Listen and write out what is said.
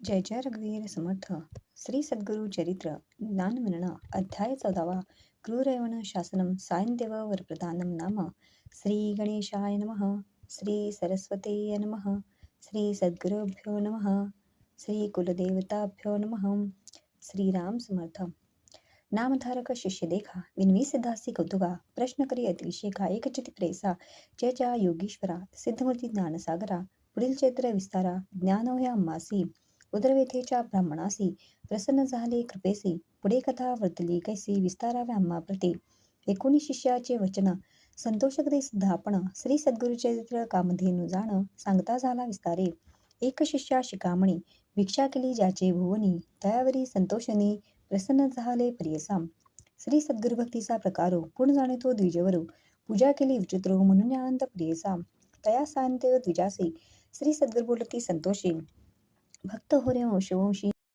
जय जय रघुवीर समर्थ. श्री सद्गुरु चरित्र ज्ञानमनन अध्याय 14वा. क्रूरयवन शासनम सायंदेव वरप्रदानम नाम. श्री गणेशाय नमः. श्री सरस्वते नमः. श्री सद्गुरुभ्यो नमः. श्री कुलदेवताभ्यो नमः. श्रीराम समर्थ. नामधारक शिष्य देखा विनवी सिद्धासी कौतुका प्रश्न करी अतिविषेका एकचित प्रेसा जय जया योगीश्वरा सिद्धमूर्ती ज्ञानसागरा पुढील चैत्र विस्तारा ज्ञानोह्या मासी उदरवेथेच्या ब्राह्मणासी प्रसन्न झाले कृपेसी पुढे कथा वर्तली कैसी विस्ताराव्या आम्हा प्रती 19 शिष्याचे वचन संतोषकते सिद्धापण श्री सद्गुरुचरित्र कामधेनु जाण सांगता झाला विस्तारे एक शिष्या शिकामणी भिक्षा केली ज्याचे भुवनी तयावरी संतोषनी प्रसन्न झाले प्रियसाम श्री सद्गुरुभक्तीचा प्रकारो पूर्ण जाणितो द्विजवरू पूजा केली विचित्रो म्हणून आनंद प्रियसाम तया सांतेव द्विजासी श्री सद्गुरु बोलती संतोषी भक्त हो रे वंशवंशी